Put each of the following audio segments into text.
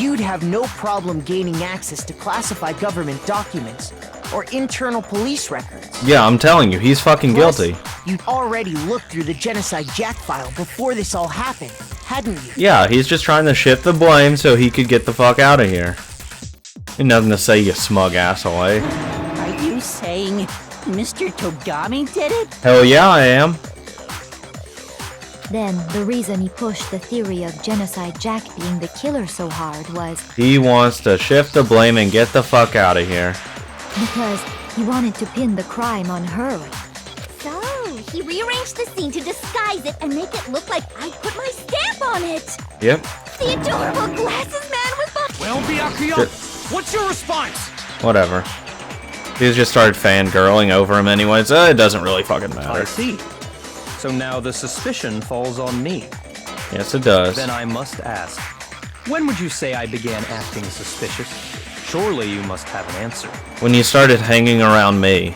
you'd have no problem gaining access to classified government documents or internal police records. Yeah, I'm telling you, he's fucking guilty. You'd already looked through the Genocide Jack file before this all happened, hadn't you? Yeah, he's just trying to shift the blame so he could get the fuck out of here. Ain't nothing to say, you smug asshole, eh? Are you saying Mr. Togami did it? Hell yeah, I am. Then, the reason he pushed the theory of Genocide Jack being the killer so hard was He wants to shift the blame and get the fuck out of here. because he wanted to pin the crime on her. So, he rearranged the scene to disguise it and make it look like I put my stamp on it. Yep. The adorable glasses man was behind. Well, Byakuya, what's your response? Whatever. He's just started fangirling over him anyways. It doesn't really fucking I matter. see. So now the suspicion falls on me. Yes, it does. Then I must ask, when would you say I began acting suspicious? Surely you must have an answer. When you started hanging around me.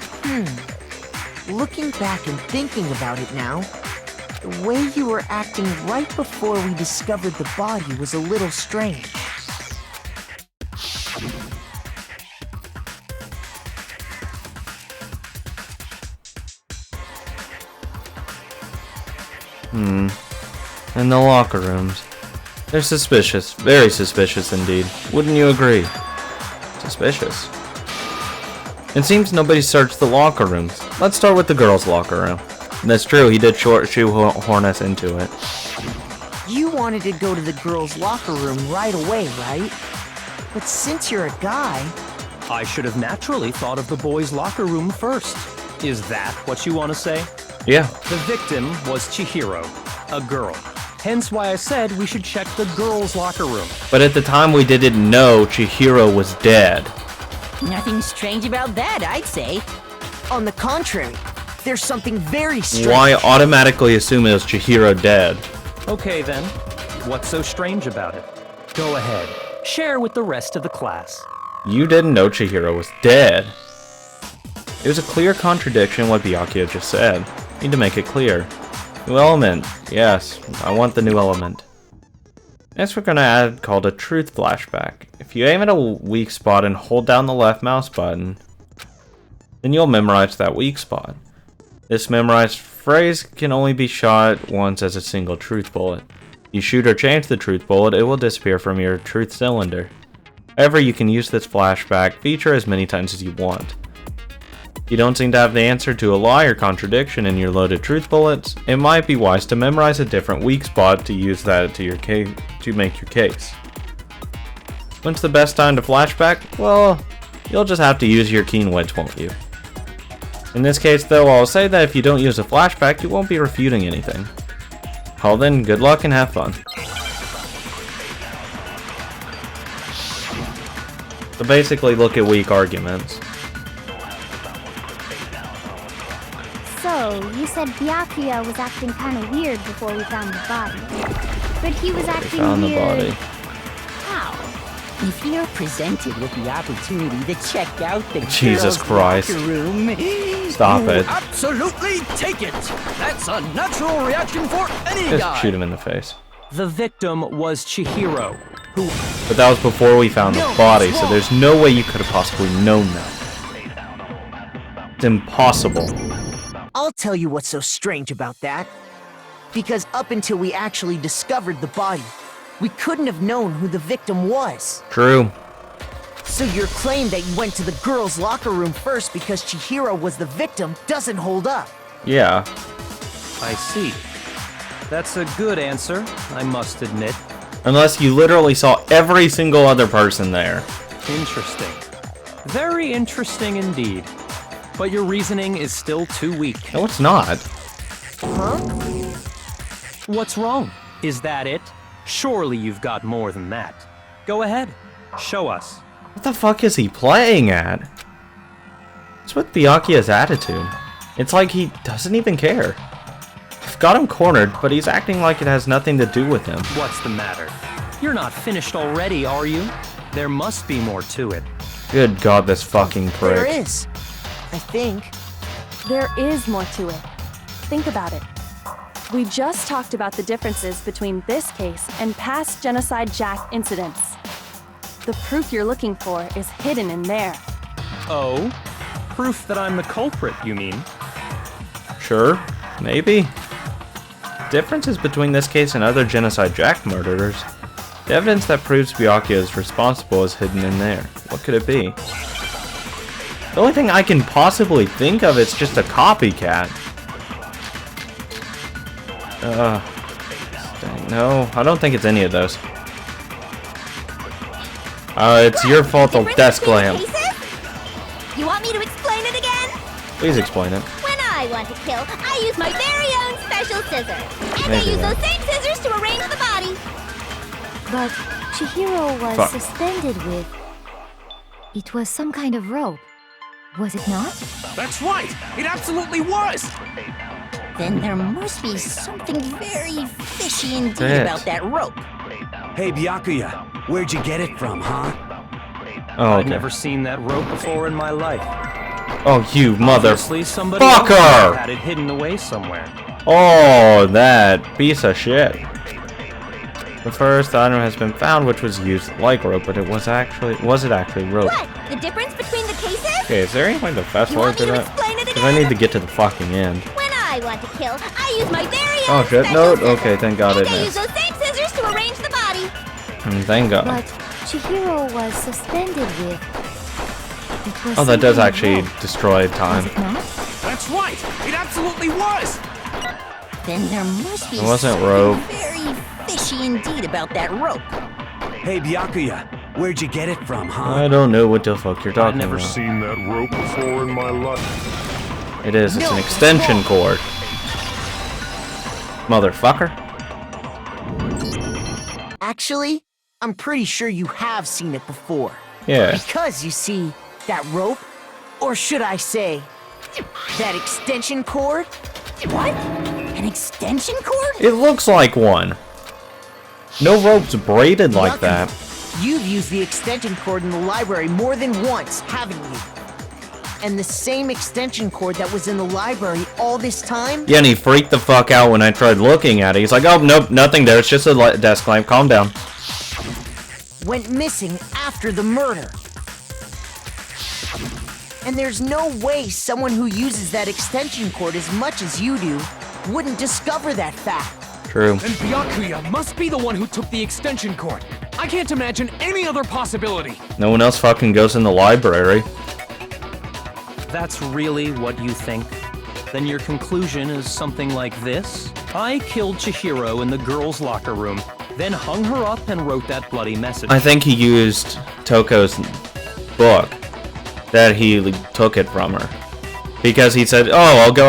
Looking back and thinking about it now, the way you were acting right before we discovered the body was a little strange. In the locker rooms. They're suspicious. Very suspicious indeed. Wouldn't you agree? Suspicious. It seems nobody searched the locker rooms. Let's start with the girls' locker room. That's true, he did shoehorn us into it. You wanted to go to the girls' locker room right away, right? But since you're a guy, I should have naturally thought of the boys' locker room first. Is that what you want to say? Yeah. The victim was Chihiro, a girl. Hence why I said we should check the girls' locker room. But at the time we didn't know Chihiro was dead. Nothing strange about that, I'd say. on the contrary, there's something very strange. Why automatically assume it was Chihiro dead? Okay then, what's so strange about it? Go ahead, share with the rest of the class. You didn't know Chihiro was dead. It was a clear contradiction what Byakuya just said. Need to make it clear. New element. Yes, I want the new element. Next we're gonna add called a truth flashback. If you aim at a weak spot and hold down the left mouse button, then you'll memorize that weak spot. This memorized phrase can only be shot once as a single truth bullet. You shoot or change the truth bullet, it will disappear from your truth cylinder. However, you can use this flashback feature as many times as you want. If you don't seem to have the answer to a lie or contradiction in your loaded truth bullets, it might be wise to memorize a different weak spot to use that to make your case. When's the best time to flashback? Well, you'll just have to use your keen wits, won't you? In this case though, I'll say that if you don't use a flashback, you won't be refuting anything. Well then, good luck and have fun. So basically look at weak arguments. So, you said Byakuya was acting kind of weird before we found the body. But he was acting Found the weird. body. How? If you're presented with the opportunity to check out the Jesus girls' Christ. locker room, Stop it. Absolutely take it! That's a natural reaction for any Just shoot him in the face. The victim was Chihiro, who... But that was before we found the body, so there's no way you could have possibly known that. It's impossible. I'll tell you what's so strange about that. Because up until we actually discovered the body, we couldn't have known who the victim was. True. So your claim that you went to the girls' locker room first because Chihiro was the victim doesn't hold up. Yeah. I see. That's a good answer, I must admit. Unless you literally saw every single other person there. Interesting. Very interesting indeed. But your reasoning is still too weak. No, it's not. Huh? What's wrong? Is that it? Surely you've got more than that. Go ahead. Show us. What the fuck is he playing at? What's with Byakuya's attitude? It's like he doesn't even care. I've got him cornered, but he's acting like it has nothing to do with him. What's the matter? You're not finished already, are you? There must be more to it. Good God, this fucking prick. There is. I think. There is more to it. Think about it. We just talked about the differences between this case and past Genocide Jack incidents. The proof you're looking for is hidden in there. Oh? Proof that I'm the culprit, you mean? Sure, maybe. Differences between this case and other Genocide Jack murderers. The evidence that proves Byakuya is responsible is hidden in there. What could it be? The only thing I can possibly think of is just a copycat. Dang, no, I don't think it's any of those. It's your fault, the desk lamp. You want me to explain it again? Please explain it. When I want to kill, I use my very own special scissors. And I Maybe use not. those same scissors to arrange the body. But Chihiro was Fuck. suspended with... It was some kind of rope. Was it not? That's right! It absolutely was! Then there must be something very fishy indeed Shit. about that rope. Hey, Byakuya, where'd you get it from, huh? Oh, I've okay. never seen that rope before in my life. Oh, you Obviously, somebody else motherfucker! had it hidden away somewhere. Oh, that piece of shit. The first item has been found, which was used like rope, but was it actually rope? What? The difference between the cases? Okay, is there any way to fast You forward want me through to that? explain it Because I again? need to get to the fucking end. When I want to kill, I use my very Oh own shit, special no, scissors. okay, thank God And it I use missed. those same scissors to arrange the body. Thank God. But Chihiro was suspended with... It was Oh, that does some kind of actually rope. destroy Was time. it not? That's right! It absolutely was! Then there must be It wasn't something rope. very fishy indeed about that rope. Hey, Byakuya, where'd you get it from, huh? I don't know what the fuck you're I've talking never about. seen that rope before in my life. It is, it's an extension cord. Motherfucker. Actually, I'm pretty sure you have seen it before. Yeah. Because, you see, that rope, or should I say, that extension cord, What? An extension cord? It looks like one. No rope's braided like that. you've used the extension cord in the library more than once, haven't you? And the same extension cord that was in the library all this time? Yeah, and he freaked the fuck out when I tried looking at it. He's like, oh, nope, nothing there. It's just a desk lamp. Calm down. Went missing after the murder. And there's no way someone who uses that extension cord as much as you do wouldn't discover that fact. True. And Byakuya must be the one who took the extension cord. I can't imagine any other possibility. No one else fucking goes in the library. That's really what you think? Then your conclusion is something like this? I killed Chihiro in the girls' locker room, then hung her up and wrote that bloody message. I think he used Toko's book that he took it from her. Because he said, "Oh, I'll go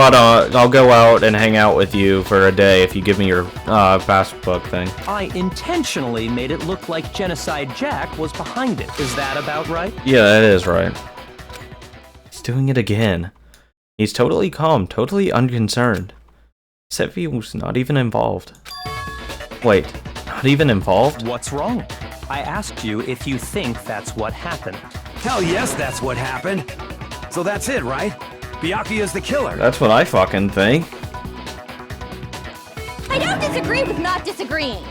out and hang out with you for a day if you give me your passbook thing." I intentionally made it look like Genocide Jack was behind it. Is that about right? Yeah, that is right. He's doing it again. He's totally calm, totally unconcerned. Sevi was not even involved. Wait, not even involved? What's wrong? I asked you if you think that's what happened. Hell yes, that's what happened. So that's it, right? Byakuya's the killer. That's what I fucking think. I don't disagree with not disagreeing.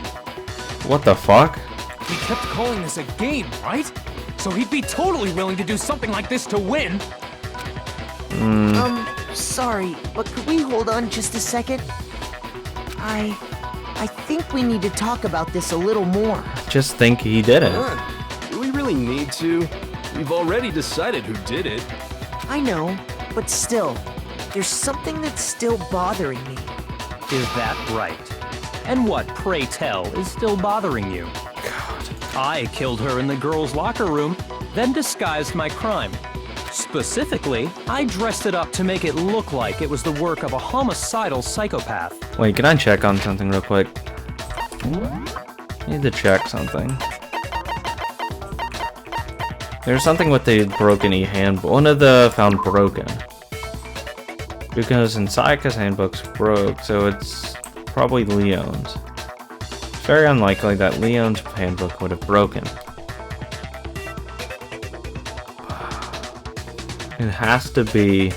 What the fuck? He kept calling this a game, right? So he'd be totally willing to do something like this to win. Sorry, but could we hold on just a second? I think we need to talk about this a little more. Just think he did it. Do we really need to? We've already decided who did it. I know, but still, there's something that's still bothering me. Is that right? And what, pray tell, is still bothering you? God. I killed her in the girls' locker room, then disguised my crime. Specifically, I dressed it up to make it look like it was the work of a homicidal psychopath. Wait, can I check on something real quick? I need to check something. There's something with the broken e-handbook. One of the found broken. Because in Sayaka's handbook's broke, so it's probably Leon's. It's very unlikely that Leon's handbook would have broken. It has to be...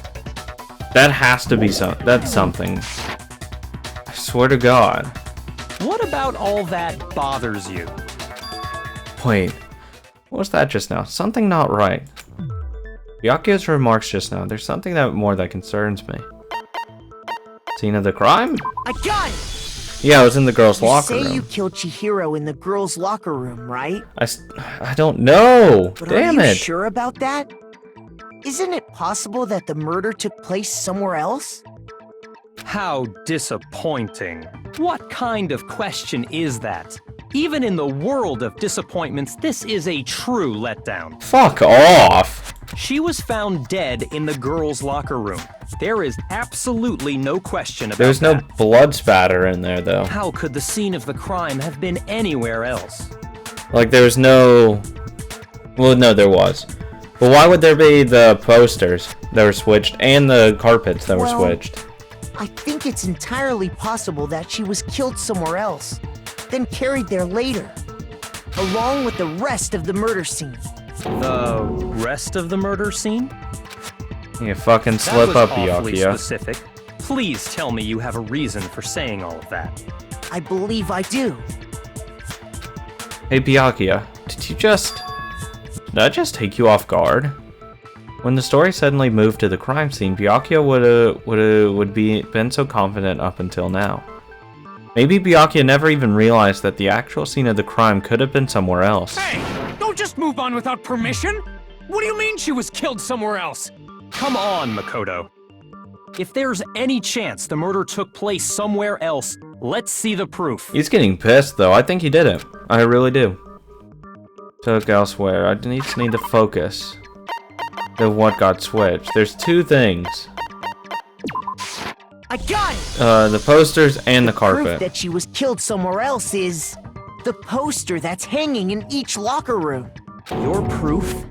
That has to be that's something. I swear to God. What about all that bothers you? Wait. What was that just now? Something not right. Byakuya's remarks just now. There's something that concerns me. Scene of the crime? I got it! Yeah, it was in the girls' locker You say room. you killed Chihiro in the girls' locker room, right? I don't know. But Damn are you it. sure about that? Isn't it possible that the murder took place somewhere else? How disappointing. What kind of question is that? Even in the world of disappointments, this is a true letdown. Fuck off. She was found dead in the girls' locker room. There is absolutely no question about There's no that. blood spatter in there, though. How could the scene of the crime have been anywhere else? Like, there's no... Well, no, there was. But why would there be the posters that were switched and the carpets that were switched? I think it's entirely possible that she was killed somewhere else, then carried there later, along with the rest of the murder scene. The rest of the murder scene? You fucking That slip was up, awfully Byakuya. specific. Please tell me you have a reason for saying all of that. I believe I do. Hey, Byakuya, did I just take you off guard? When the story suddenly moved to the crime scene, Byakuya would been so confident up until now. Maybe Byakuya never even realized that the actual scene of the crime could have been somewhere else. Hey, don't just move on without permission! What do you mean she was killed somewhere else? Come on, Makoto. If there's any chance the murder took place somewhere else, let's see the proof. He's getting pissed, though. I think he did it. I really do. Took elsewhere. I just need to focus. Then what got switched? There's two things. I got it! The posters and the Proof carpet. that she was killed somewhere else is the poster that's hanging in each locker room. Your proof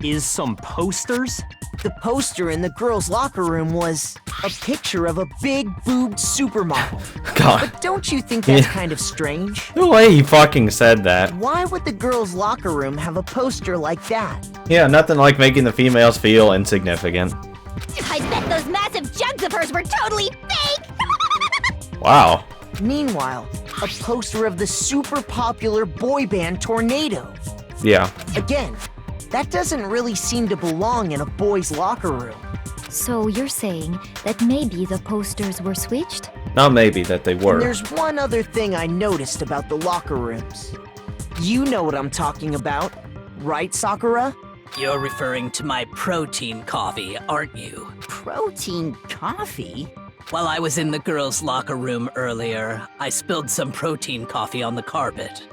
is some posters? The poster in the girls' locker room was a picture of a big boobed supermodel. God. But don't you think that's Yeah. kind of strange? The way he fucking said that. Why would the girls' locker room have a poster like that? Yeah, nothing like making the females feel insignificant. I bet those massive jugs of hers were totally fake! Wow. Meanwhile, a poster of the super popular boy band Tornado. Yeah. Again, that doesn't really seem to belong in a boy's locker room. So you're saying that maybe the posters were switched? Not maybe, that they And were. there's one other thing I noticed about the locker rooms. You know what I'm talking about, right, Sakura? You're referring to my protein coffee, aren't you? Protein coffee? While I was in the girls' locker room earlier, I spilled some protein coffee on the carpet.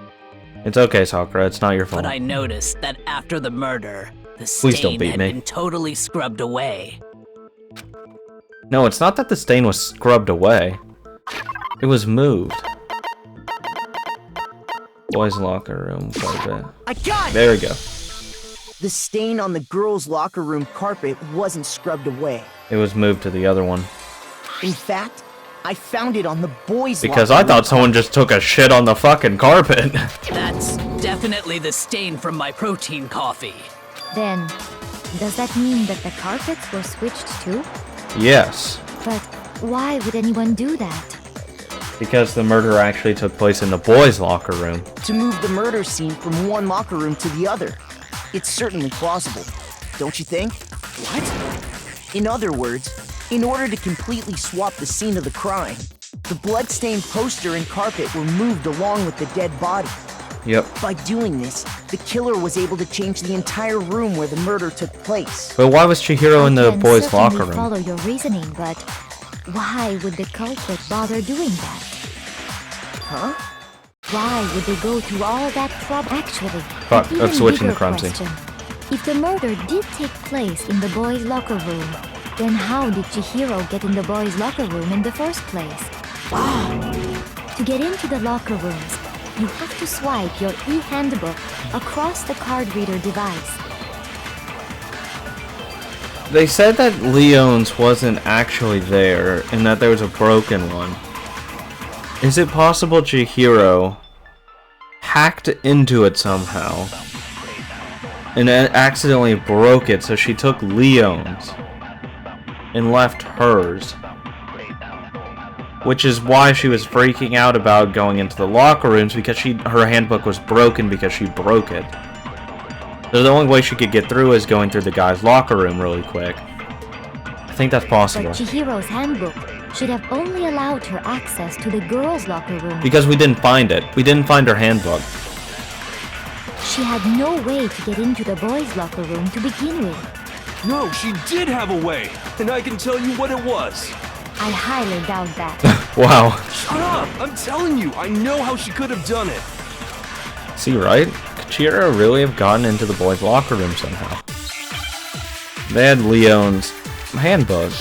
It's okay, Sakura. It's not your fault. But I noticed that after the murder, the Please don't stain beat had me. been totally scrubbed away. No, it's not that the stain was scrubbed away. It was moved. Boys' locker room carpet. I got it! There we go. The stain on the girls' locker room carpet wasn't scrubbed away. It was moved to the other one. In fact, I found it on the boys' Because locker I room thought someone just took a shit on the fucking carpet. That's definitely the stain from my protein coffee. Then, does that mean that the carpets were switched too? Yes. But why would anyone do that? Because the murder actually took place in the boys' locker room. to move the murder scene from one locker room to the other. It's certainly plausible, don't you think? What? In other words, in order to completely swap the scene of the crime, the bloodstained poster and carpet were moved along with the dead body. Yep. By doing this, the killer was able to change the entire room where the murder took place. But why was Chihiro in the I can boys' certainly locker room? follow your reasoning, but why would the culprit bother doing that? Huh? Why would they go through all that trouble? Actually, Fuck, an I'm even switching bigger the crime scene. question. If the murder did take place in the boys' locker room, then how did Chihiro get in the boys' locker room in the first place? To get into the locker rooms, you have to swipe your e-handbook across the card reader device. They said that Leon's wasn't actually there, and that there was a broken one. Is it possible Chihiro hacked into it somehow, and then accidentally broke it, so she took Leon's and left hers? Which is why she was freaking out about going into the locker rooms, because her handbook was broken because she broke it. So the only way she could get through is going through the guy's locker room really quick. I think that's possible. But Chihiro's handbook should have only allowed her access to the girls' locker room. Because we didn't find it. We didn't find her handbook. She had no way to get into the boys' locker room to begin with. No, she did have a way, and I can tell you what it was. I highly doubt that. Wow. Shut up! I'm telling you, I know how she could have done it. See, right? Could Chihiro really have gotten into the boys' locker room somehow? They had Leon's handbook,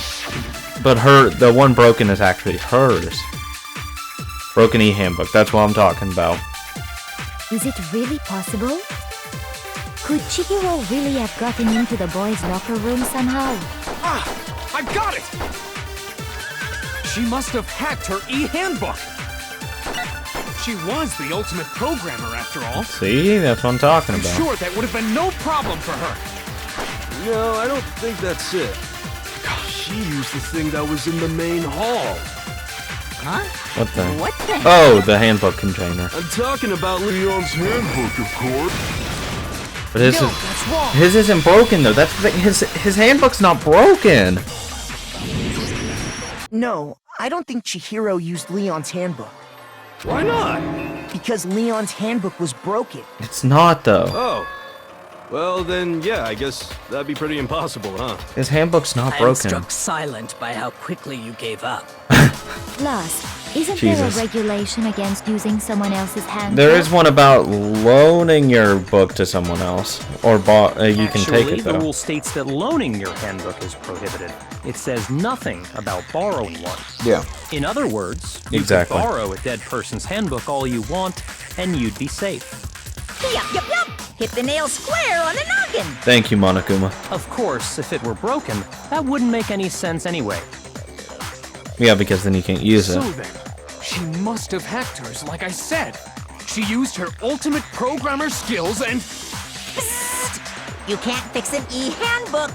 but the one broken is actually hers. Broken e-handbook, that's what I'm talking about. Is it really possible? Could Chihiro really have gotten into the boys' locker room somehow? Ah! I got it! She must have hacked her e-handbook! She was the ultimate programmer, after all. See? That's what I'm talking about. I'm sure that would have been no problem for her. No, I don't think that's it. Gosh, she used the thing that was in the main hall. Huh? What the? What the? Oh, the handbook container. I'm talking about Leon's handbook, of course. But his, No, that's wrong. his isn't broken though. That's the thing. His handbook's not broken. No, I don't think Chihiro used Leon's handbook. Why not? Because Leon's handbook was broken. It's not though. Oh. Well, then, yeah, I guess that'd be pretty impossible, huh? His handbook's not I'm broken. struck silent by how quickly you gave up. Plus, isn't there a Jesus. regulation against using someone else's handbook? There is one about loaning your book to someone else, or you can take Actually, it the though. rule states that loaning your handbook is prohibited. It says nothing about borrowing one. Yeah. In other words, you Exactly. could borrow a dead person's handbook all you want, and you'd be safe. Yup, yup, yup! Hit the nail square on the noggin! Thank you, Monokuma. Of course, if it were broken, that wouldn't make any sense anyway. Yeah, because then you can't use So it. then, she must have hacked hers, like I said. She used her ultimate programmer skills and... Psst! You can't fix an e-handbook!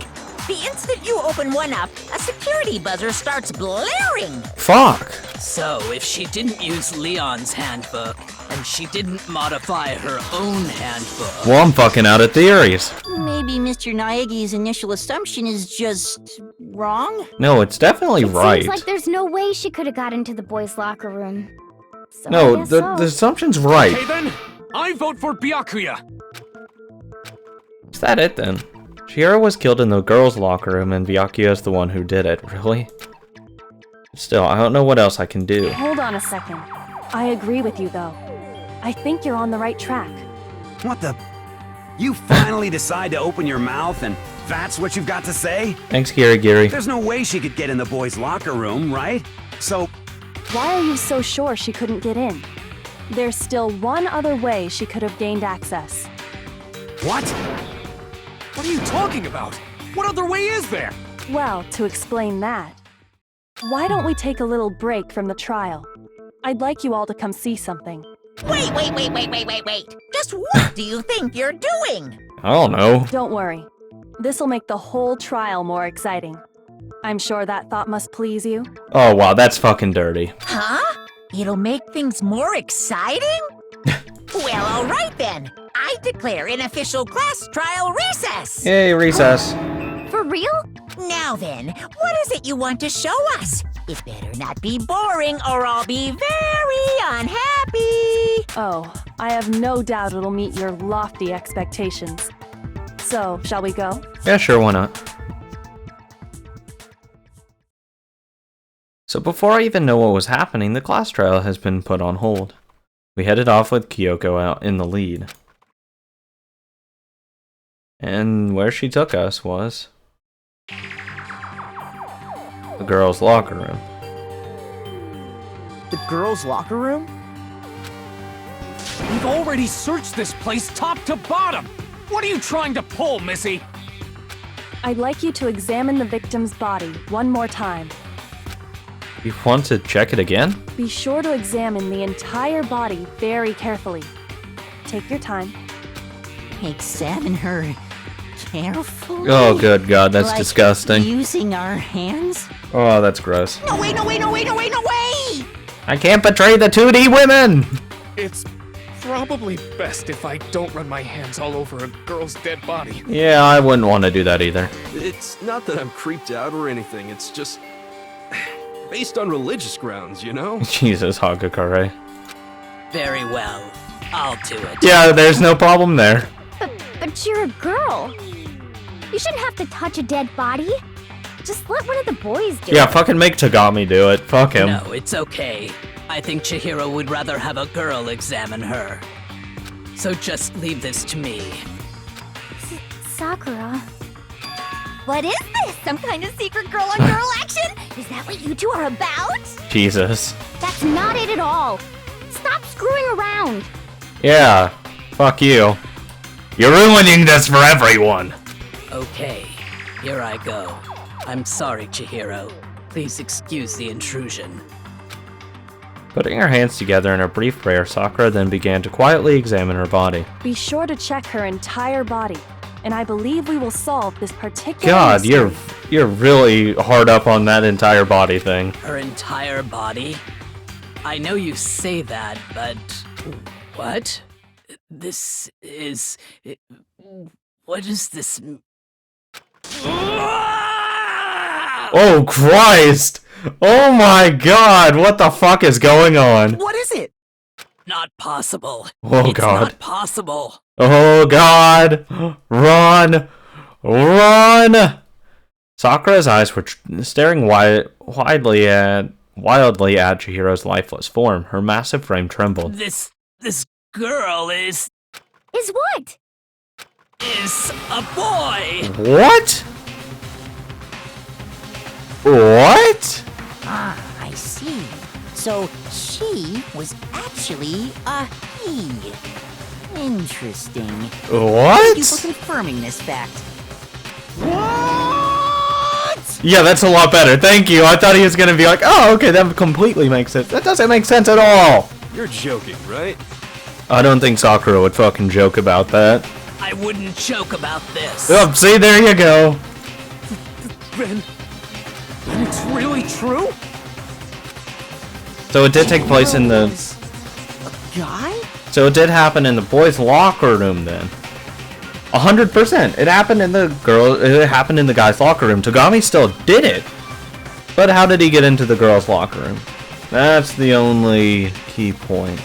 The instant you open one up, a security buzzer starts blaring! Fuck. So, if she didn't use Leon's handbook, and she didn't modify her own handbook... Well, I'm fucking out of theories. Maybe Mr. Naegi's initial assumption is just... wrong? No, it's definitely It right. seems like there's no way she could have got into the boys' locker room. So I No, guess the so. assumption's right. Okay then, I vote for Byakuya! Is that it then? Chihiro was killed in the girls' locker room, and Byakuya's the one who did it. Really? Still, I don't know what else I can do. Hold on a second. I agree with you, though. I think you're on the right track. What the? You finally decide to open your mouth and that's what you've got to say? Thanks, Giri. There's no way she could get in the boys' locker room, right? So, Why are you so sure she couldn't get in? There's still one other way she could have gained access. what? What are you talking about? What other way is there? Well, to explain that, why don't we take a little break from the trial? I'd like you all to come see something. Wait! Just what do you think you're doing? I don't know. Don't worry. This'll make the whole trial more exciting. I'm sure that thought must please you. Oh, wow, that's fucking dirty. Huh? It'll make things more exciting? Well, alright then. I declare an official class trial recess! Yay, recess. For real? Now then, what is it you want to show us? It better not be boring or I'll be very unhappy! Oh, I have no doubt it'll meet your lofty expectations. So, shall we go? Yeah, sure, why not? So before I even know what was happening, the class trial has been put on hold. We headed off with Kyoko out in the lead. And where she took us was the girls' locker room. The girls' locker room? We've already searched this place top to bottom! What are you trying to pull, Missy? I'd like you to examine the victim's body one more time. You want to check it again? Be sure to examine the entire body very carefully. Take your time. Examine her carefully? Oh, good God, that's Like disgusting. using our hands? Oh, that's gross. No way! I can't betray the 2D women! It's probably best if I don't run my hands all over a girl's dead body. Yeah, I wouldn't want to do that either. It's not that I'm creeped out or anything, it's just based on religious grounds, you know? Jesus, Hagakure. Very well. I'll do it. Yeah, there's no problem there. But you're a girl. You shouldn't have to touch a dead body. Just let one of the boys do Yeah, it. fucking make Tagami do it. Fuck him. No, it's okay. I think Chihiro would rather have a girl examine her. So just leave this to me. Sakura. What is this? Some kind of secret girl-on-girl action? Is that what you two are about? Jesus. That's not it at all. Stop screwing around. Yeah, fuck you. You're ruining this for everyone. Okay, here I go. I'm sorry, Chihiro. Please excuse the intrusion. Putting her hands together in a brief prayer, Sakura then began to quietly examine her body. Be sure to check her entire body, and I believe we will solve this particular God, mystery. you're really hard up on that entire body thing. Her entire body? I know you say that, but... What? This is... What is this... Oh, Christ! Oh my God, what the fuck is going on? What is it? Not possible. Oh, It's God. not possible. Oh God! Run! Run! Sakura's eyes were staring wildly at Chihiro's lifeless form. Her massive frame trembled. This girl is what? a boy. What? What? Ah, I see. So she was actually a he. Interesting. Thank you for What? confirming this fact. Yeah, that's a lot better. Thank you. I thought he was gonna be like, oh, okay, that completely makes sense. That doesn't make sense at all. You're joking, right? I don't think Sakura would fucking joke about that. I wouldn't joke about this. Oh, see, there you go. Then it's really true? So it did take place in the... A guy? So it did happen in the boys' locker room then. 100%. It happened in It happened in the guys' locker room. Tagami still did it. But how did he get into the girls' locker room? That's the only key point.